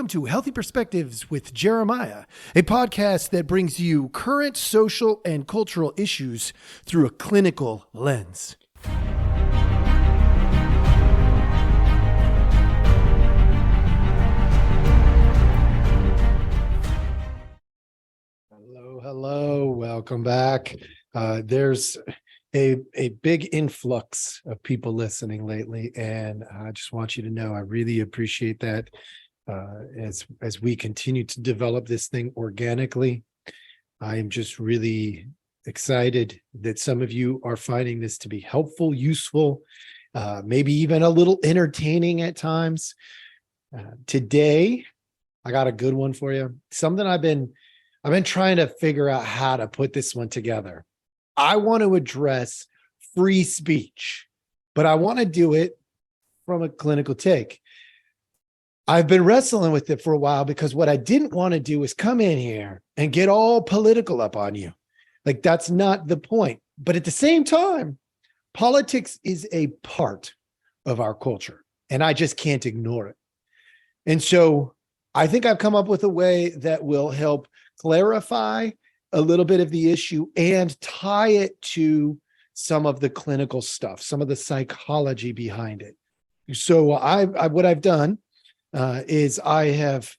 to Healthy Perspectives with Jeremiah, a podcast that brings you current social and cultural issues through a clinical lens. Hello, welcome back. There's a big influx of people listening lately, and I just want you to know I really appreciate that. As we continue to develop this thing organically, I am just really excited that some of you are finding this to be helpful, useful, maybe even a little entertaining at times. Today, I got a good one for you. Something I've been trying to figure out how to put this one together. I want to address free speech, but I want to do it from a clinical take. I've been wrestling with it for a while because what I didn't want to do is come in here and get all political up on you. Like, that's not the point. But at the same time, politics is a part of our culture, and I just can't ignore it. And so I think I've come up with a way that will help clarify a little bit of the issue and tie it to some of the clinical stuff, some of the psychology behind it. So what I've done is I've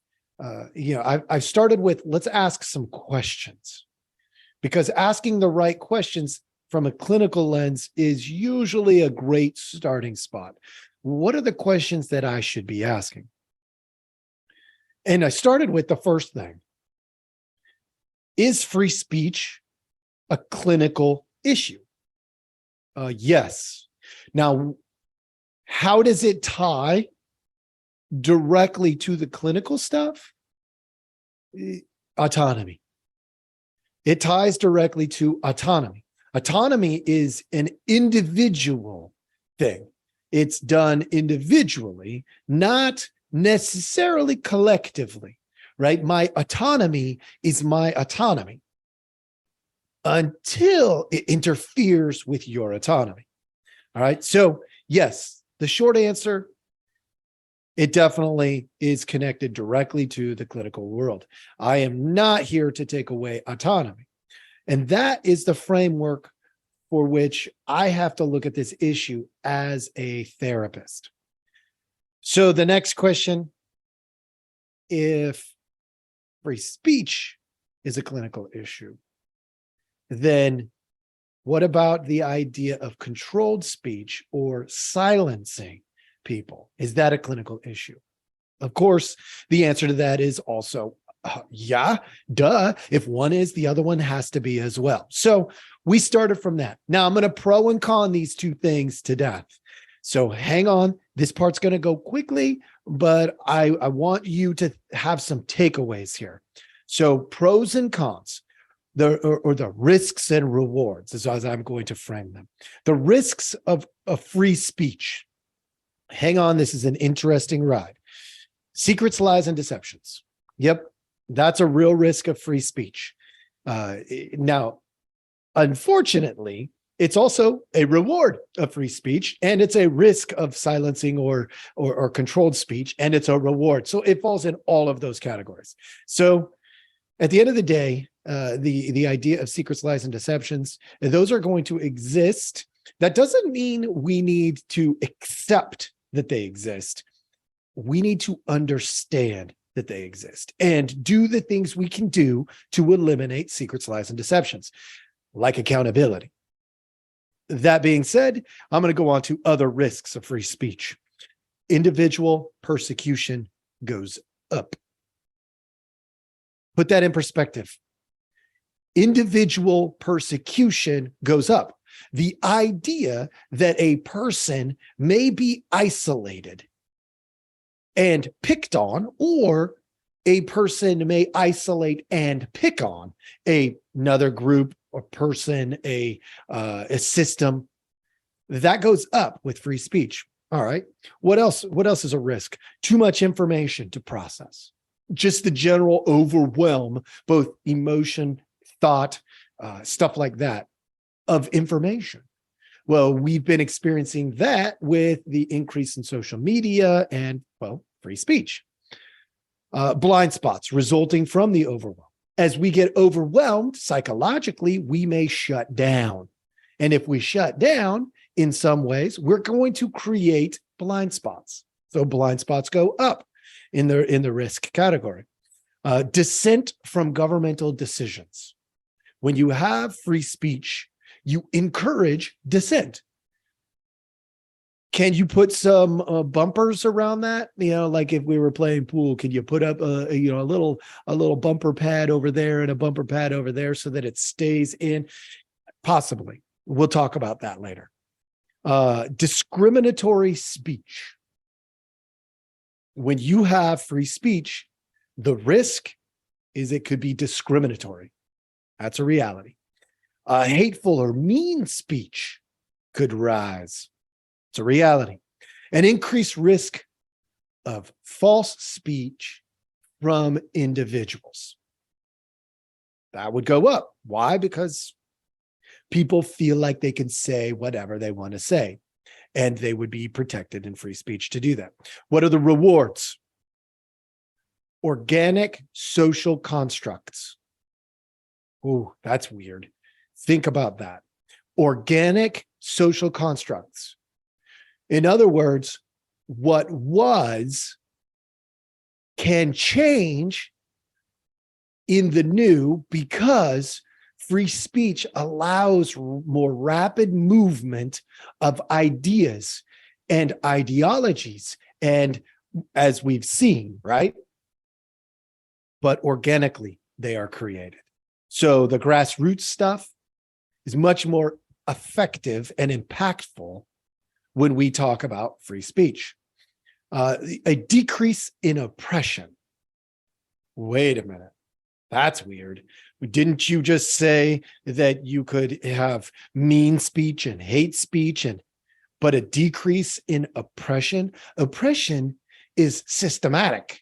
started with, let's ask some questions, because asking the right questions from a clinical lens is usually a great starting spot. What are the questions that I should be asking? And I started with the first thing. Is free speech a clinical issue? Yes. Now, how does it tie directly to the clinical stuff? Autonomy. It ties directly to autonomy. Autonomy is an individual thing. It's done individually, not necessarily collectively, right? My autonomy is my autonomy until it interferes with your autonomy. All right. So yes, the short answer, it definitely is connected directly to the clinical world. I am not here to take away autonomy. And that is the framework for which I have to look at this issue as a therapist. So the next question, if free speech is a clinical issue, then what about the idea of controlled speech or silencing people? Is that a clinical issue? Of course, the answer to that is also, yeah, duh. If one is, the other one has to be as well. So we started from that. Now I'm going to pro and con these two things to death. So hang on. This part's going to go quickly, but I want you to have some takeaways here. So pros and cons, the risks and rewards, as I'm going to frame them. The risks of free speech. Hang on, this is an interesting ride. Secrets, lies, and deceptions. Yep, that's a real risk of free speech. Now, unfortunately, it's also a reward of free speech, and it's a risk of silencing or controlled speech, and it's a reward. So it falls in all of those categories. So at the end of the day, the idea of secrets, lies, and deceptions, those are going to exist. That doesn't mean we need to accept that they exist. We need to understand that they exist and do the things we can do to eliminate secrets, lies, and deceptions, like accountability. That being said, I'm going to go on to other risks of free speech. Individual persecution goes up. Put that in perspective. Individual persecution goes up. The idea that a person may be isolated and picked on, or a person may isolate and pick on another group or person, a system, that goes up with free speech. All right. What else? What else is a risk? Too much information to process. Just the general overwhelm, both emotion, thought, stuff like that, of information. Well, we've been experiencing that with the increase in social media and, well, free speech. Blind spots resulting from the overwhelm. As we get overwhelmed psychologically, we may shut down. And if we shut down in some ways, we're going to create blind spots. So blind spots go up in the risk category. Dissent from governmental decisions. When you have free speech, you encourage dissent. Can you put some bumpers around that? You know, like if we were playing pool, can you put up a little bumper pad over there and a bumper pad over there so that it stays in? Possibly. We'll talk about that later. Discriminatory speech. When you have free speech, the risk is it could be discriminatory. That's a reality. Hateful or mean speech could rise. It's a reality. An increased risk of false speech from individuals. That would go up. Why? Because people feel like they can say whatever they want to say, and they would be protected in free speech to do that. What are the rewards? Organic social constructs. Ooh, that's weird. Think about that. Organic social constructs. In other words, what was can change in the new because free speech allows more rapid movement of ideas and ideologies. And as we've seen, right? But organically, they are created. So the grassroots stuff is much more effective and impactful when we talk about free speech. A decrease in oppression. Wait a minute. That's weird. Didn't you just say that you could have mean speech and hate speech, but a decrease in oppression? Oppression is systematic.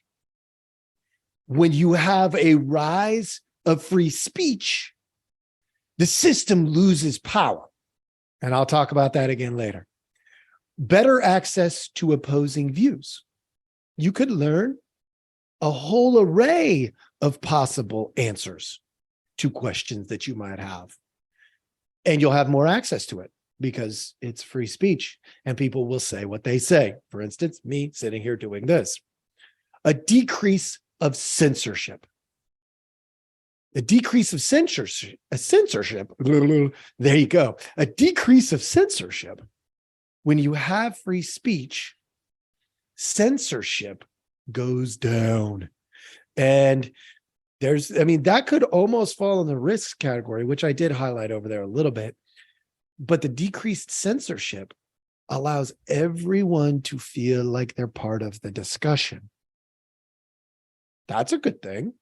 When you have a rise of free speech, the system loses power. And I'll talk about that again later. Better access to opposing views. You could learn a whole array of possible answers to questions that you might have. And you'll have more access to it because it's free speech and people will say what they say. For instance, me sitting here doing this. A decrease of censorship. A decrease of censorship. There you go. A decrease of censorship. When you have free speech, censorship goes down. And that could almost fall in the risk category, which I did highlight over there a little bit. But the decreased censorship allows everyone to feel like they're part of the discussion. That's a good thing.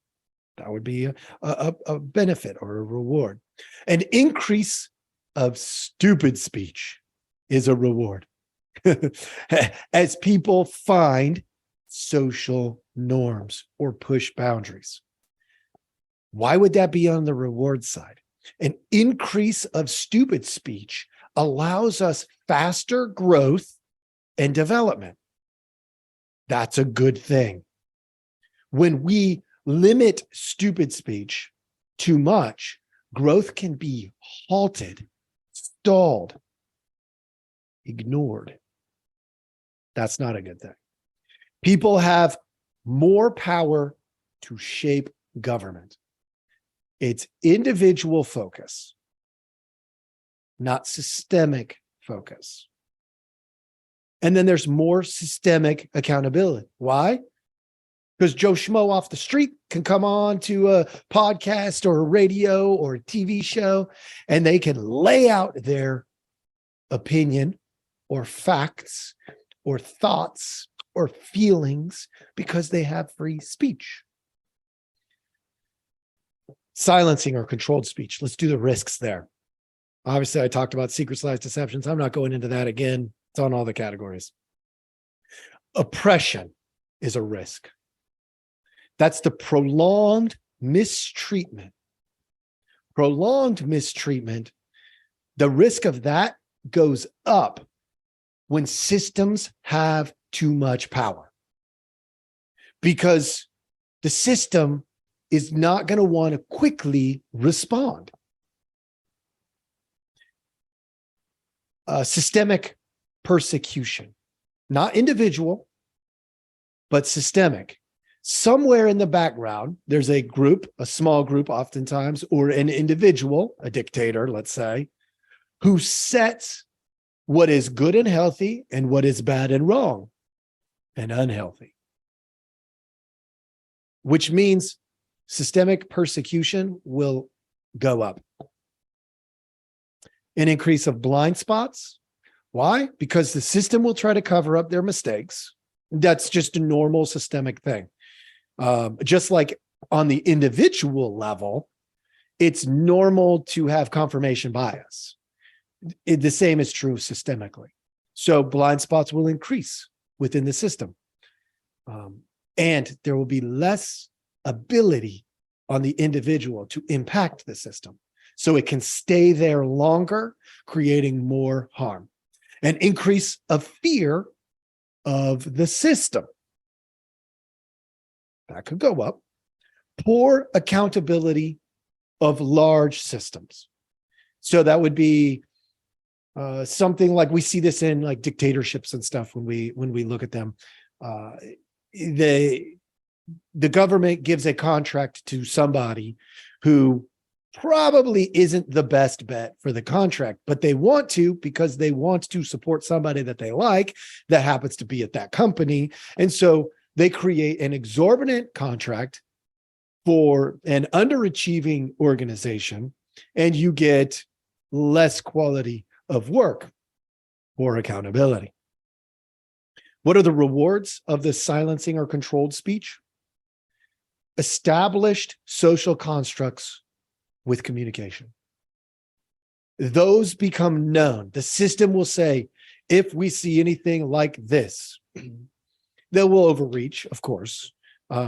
That would be a benefit or a reward. An increase of stupid speech is a reward as people find social norms or push boundaries. Why would that be on the reward side? An increase of stupid speech allows us faster growth and development. That's a good thing. When we limit stupid speech too much, growth can be halted, stalled, ignored. That's not a good thing. People have more power to shape government. It's individual focus, not systemic focus. And then there's more systemic accountability. Why? Because Joe Schmo off the street can come on to a podcast or a radio or a TV show, and they can lay out their opinion or facts or thoughts or feelings because they have free speech. Silencing or controlled speech. Let's do the risks there. Obviously, I talked about secret lies, deceptions. I'm not going into that again. It's on all the categories. Oppression is a risk. That's the prolonged mistreatment. Prolonged mistreatment, the risk of that goes up when systems have too much power. Because the system is not going to want to quickly respond. Systemic persecution, not individual, but systemic. Somewhere in the background, there's a group, a small group oftentimes, or an individual, a dictator, let's say, who sets what is good and healthy and what is bad and wrong and unhealthy. Which means systemic persecution will go up. An increase of blind spots. Why? Because the system will try to cover up their mistakes. That's just a normal systemic thing. Just like on the individual level, it's normal to have confirmation bias. The same is true systemically. So blind spots will increase within the system. And there will be less ability on the individual to impact the system. So it can stay there longer, creating more harm. An increase of fear of the system. That could go up. Poor accountability of large systems. So that would be something like we see this in like dictatorships and stuff when we look at them. The government gives a contract to somebody who probably isn't the best bet for the contract, but they want to because they want to support somebody that they like that happens to be at that company. And so they create an exorbitant contract for an underachieving organization, and you get less quality of work or accountability. What are the rewards of the silencing or controlled speech? Established social constructs with communication. Those become known. The system will say, if we see anything like this, they will overreach, of course,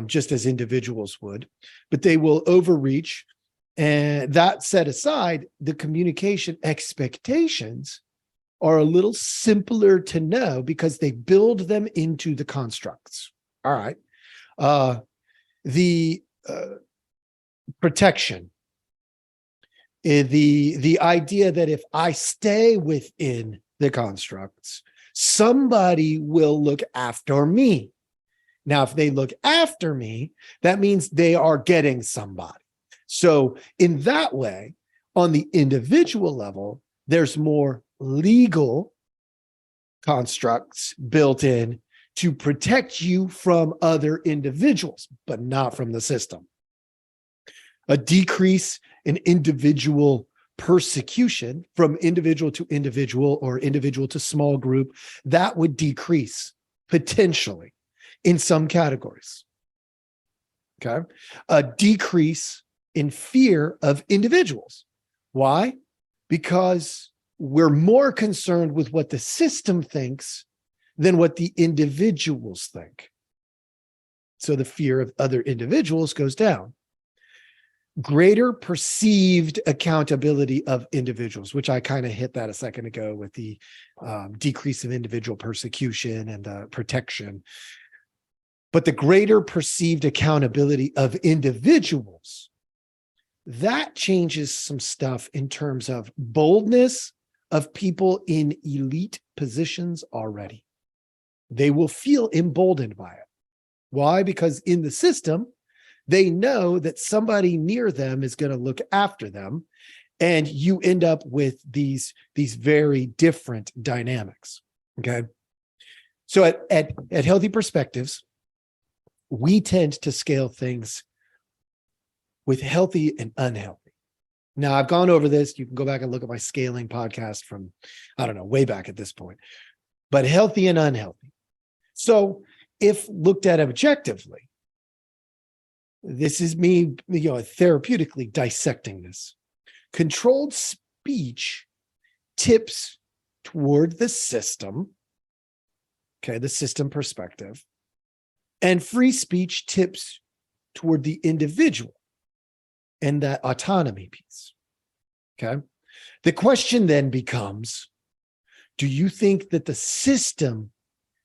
just as individuals would, but they will overreach. And that set aside, the communication expectations are a little simpler to know because they build them into the constructs. All right. The protection, the idea that if I stay within the constructs, somebody will look after me. Now, if they look after me, that means they are getting somebody. So in that way, on the individual level, there's more legal constructs built in to protect you from other individuals, but not from the system. A decrease in individual persecution from individual to individual or individual to small group, that would decrease potentially in some categories. Okay. A decrease in fear of individuals. Why? Because we're more concerned with what the system thinks than what the individuals think. So the fear of other individuals goes down. Greater perceived accountability of individuals, which I kind of hit that a second ago with the decrease of individual persecution and protection. But the greater perceived accountability of individuals, that changes some stuff in terms of boldness of people in elite positions already. They will feel emboldened by it. Why? Because in the system, they know that somebody near them is going to look after them, and you end up with these very different dynamics. Okay. So at Healthy Perspectives, we tend to scale things with healthy and unhealthy. Now, I've gone over this. You can go back and look at my scaling podcast from, I don't know, way back at this point, but healthy and unhealthy. So if looked at objectively, this is me, therapeutically dissecting this. Controlled speech tips toward the system, okay, the system perspective, and free speech tips toward the individual and that autonomy piece, okay? The question then becomes, do you think that the system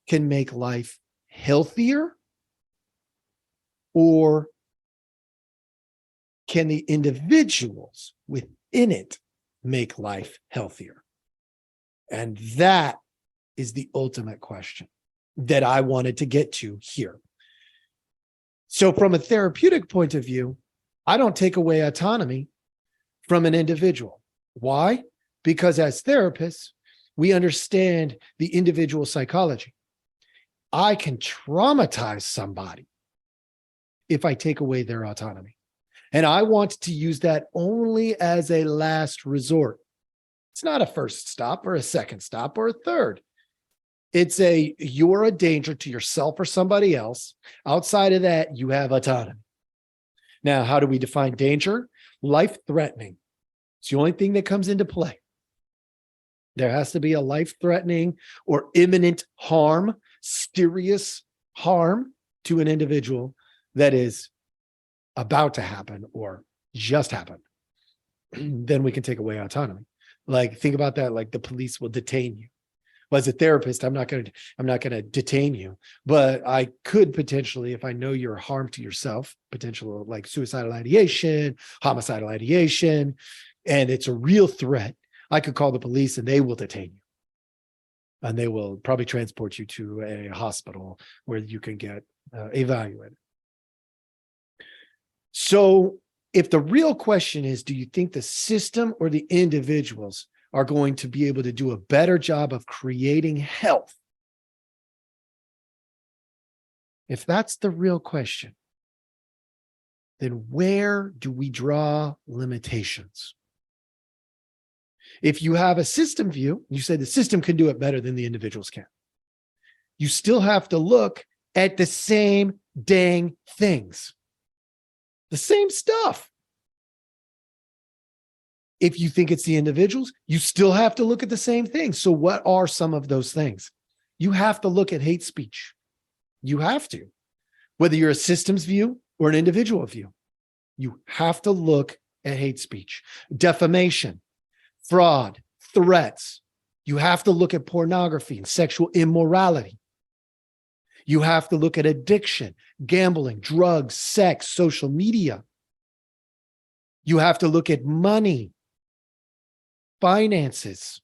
can make life healthier or can the individuals within it make life healthier? And that is the ultimate question that I wanted to get to here. So from a therapeutic point of view, I don't take away autonomy from an individual. Why? Because as therapists, we understand the individual psychology. I can traumatize somebody if I take away their autonomy. And I want to use that only as a last resort. It's not a first stop or a second stop or a third. It's you're a danger to yourself or somebody else. Outside of that, you have autonomy. Now, how do we define danger? Life-threatening. It's the only thing that comes into play. There has to be a life-threatening or imminent harm, serious harm to an individual that is about to happen or just happened. Then we can take away autonomy. Like, think about that. Like, the police will detain you. Well, as a therapist, I'm not going to detain you, but I could potentially, if I know you're harm to yourself, potential like suicidal ideation, homicidal ideation, and it's a real threat, I could call the police and they will detain you. And they will probably transport you to a hospital where you can get evaluated. So if the real question is, do you think the system or the individuals are going to be able to do a better job of creating health? If that's the real question, then where do we draw limitations? If you have a system view, you say the system can do it better than the individuals can. You still have to look at the same dang things, the same stuff. If you think it's the individuals, you still have to look at the same things. So what are some of those things? You have to look at hate speech. You have to, whether you're a systems view or an individual view, you have to look at hate speech, defamation, fraud, threats. You have to look at pornography and sexual immorality. You have to look at addiction, gambling, drugs, sex, social media. You have to look at money, finances.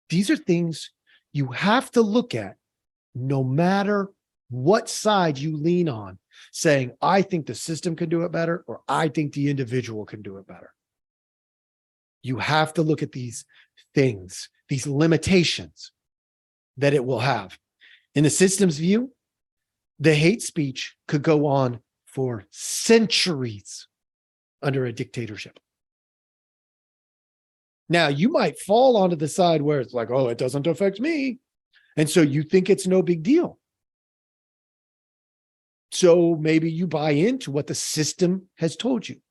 These are things you have to look at no matter what side you lean on, saying, I think the system can do it better, or I think the individual can do it better. You have to look at these things, these limitations that it will have. In the system's view, the hate speech could go on for centuries under a dictatorship. Now, you might fall onto the side where it's like, oh, it doesn't affect me. And so you think it's no big deal. So maybe you buy into what the system has told you.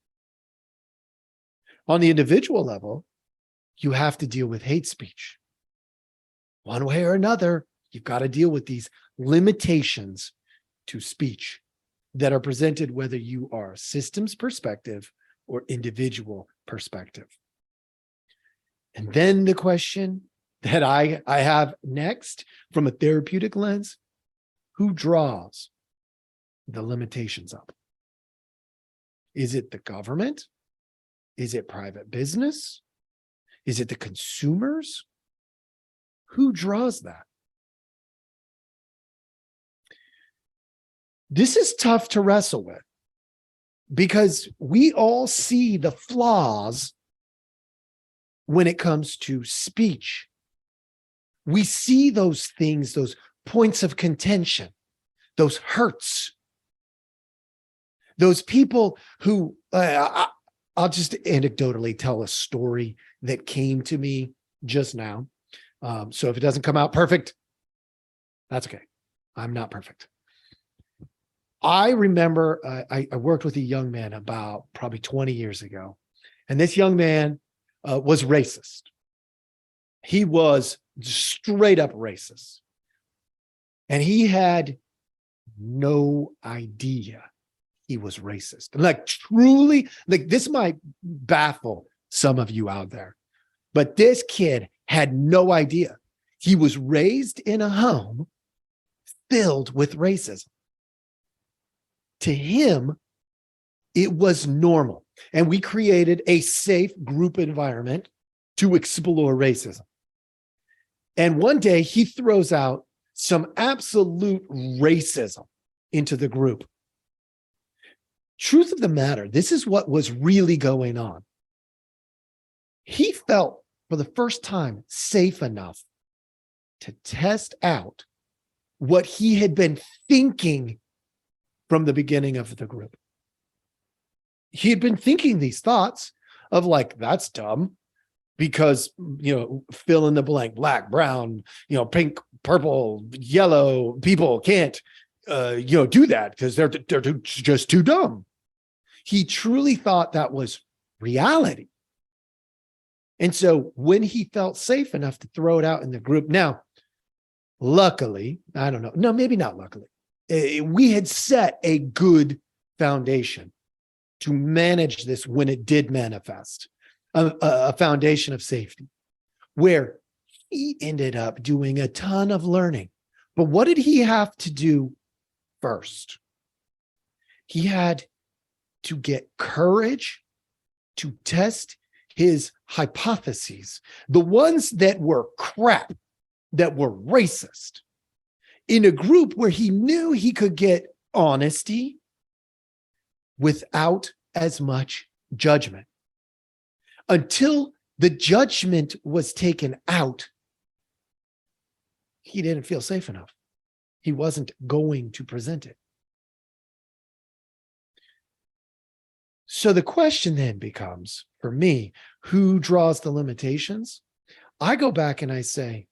On the individual level, you have to deal with hate speech. One way or another, you've got to deal with these limitations to speech that are presented whether you are systems perspective or individual perspective. And then the question that I have next from a therapeutic lens, who draws the limitations up? Is it the government? Is it private business? Is it the consumers? Who draws that? This is tough to wrestle with because we all see the flaws when it comes to speech. We see those things, those points of contention, those hurts, those people who, I'll just anecdotally tell a story that came to me just now. So if it doesn't come out perfect, that's okay. I'm not perfect. I remember I worked with a young man about probably 20 years ago, and this young man was racist. He was straight up racist. And he had no idea he was racist. Like, truly, like, this might baffle some of you out there, but this kid had no idea. He was raised in a home filled with racism. To him, it was normal. And we created a safe group environment to explore racism. And one day he throws out some absolute racism into the group. Truth of the matter, this is what was really going on. He felt for the first time safe enough to test out what he had been thinking from the beginning of the group. He had been thinking these thoughts of like, that's dumb because, fill in the blank, black, brown, pink, purple, yellow, people can't, do that because they're just too dumb. He truly thought that was reality. And so when he felt safe enough to throw it out in the group, now, luckily, I don't know, no, maybe not luckily, we had set a good foundation to manage this when it did manifest, a foundation of safety, where he ended up doing a ton of learning. But what did he have to do first? He had to get courage to test his hypotheses, the ones that were crap, that were racist, in a group where he knew he could get honesty without as much judgment. Until the judgment was taken out, he didn't feel safe enough. He wasn't going to present it. So the question then becomes, for me, who draws the limitations? I go back and I say,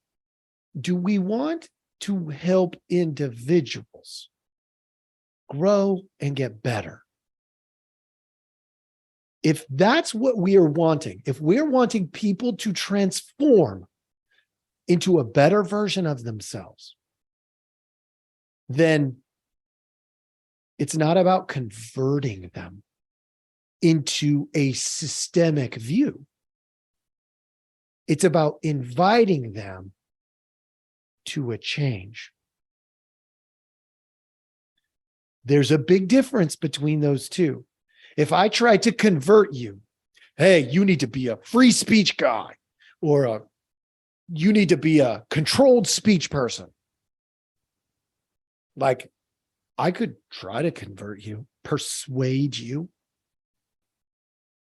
do we want to help individuals grow and get better? If that's what we are wanting, if we're wanting people to transform into a better version of themselves, then it's not about converting them into a systemic view. It's about inviting them to a change. There's a big difference between those two. If I try to convert you, hey, you need to be a free speech guy, or you need to be a controlled speech person. Like, I could try to convert you, persuade you,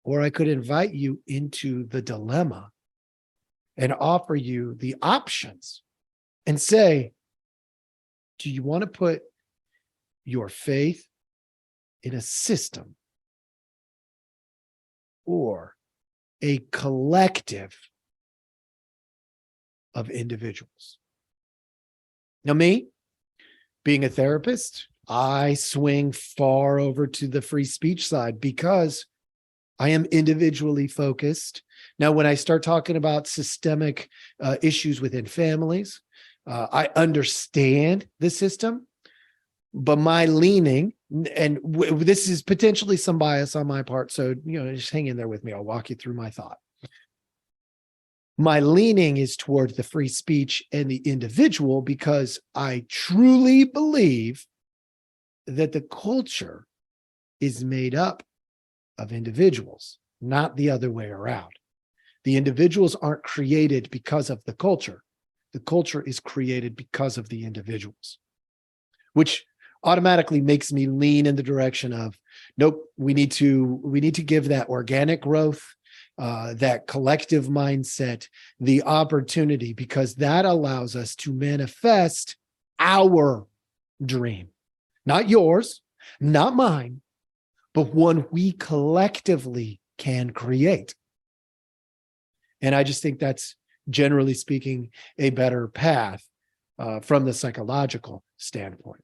or I could invite you into the dilemma and offer you the options and say, do you want to put your faith in a system or a collective of individuals? Now, me, being a therapist, I swing far over to the free speech side because I am individually focused. Now, when I start talking about systemic issues within families, I understand the system, but my leaning, and this is potentially some bias on my part, so just hang in there with me. I'll walk you through my thought. My leaning is toward the free speech and the individual because I truly believe that the culture is made up of individuals, not the other way around. The individuals aren't created because of the culture. The culture is created because of the individuals, which automatically makes me lean in the direction of, nope, we need to give that organic growth, that collective mindset, the opportunity, because that allows us to manifest our dream, not yours, not mine, but one we collectively can create. And I just think that's, generally speaking, a better path from the psychological standpoint.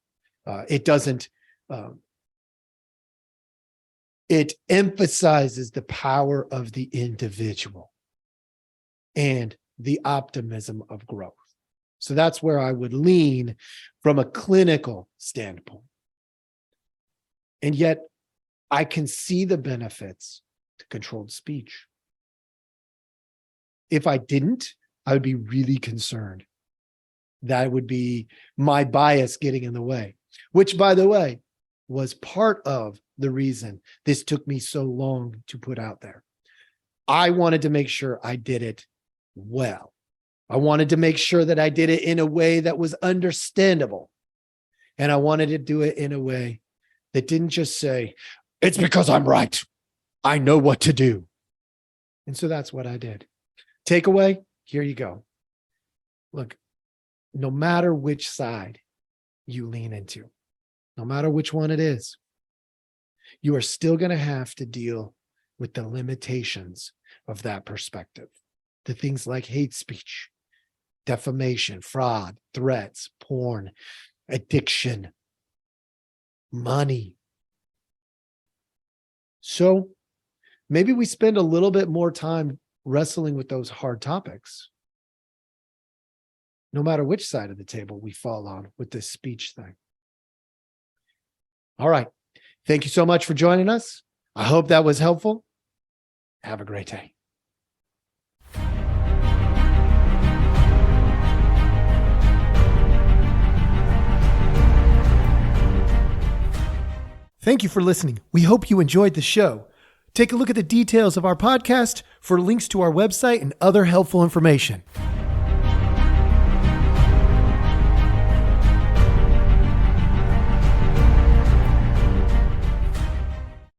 It emphasizes the power of the individual and the optimism of growth. So that's where I would lean from a clinical standpoint. And yet I can see the benefits to controlled speech. If I didn't, I would be really concerned. That would be my bias getting in the way, which, by the way, was part of the reason this took me so long to put out there. I wanted to make sure I did it well. I wanted to make sure that I did it in a way that was understandable. And I wanted to do it in a way that didn't just say, it's because I'm right. I know what to do. And so that's what I did. Takeaway, here you go. Look, no matter which side you lean into, no matter which one it is, you are still going to have to deal with the limitations of that perspective. The things like hate speech, defamation, fraud, threats, porn, addiction, money. So maybe we spend a little bit more time wrestling with those hard topics, no matter which side of the table we fall on with this speech thing. All right. Thank you so much for joining us. I hope that was helpful. Have a great day. Thank you for listening. We hope you enjoyed the show. Take a look at the details of our podcast for links to our website and other helpful information.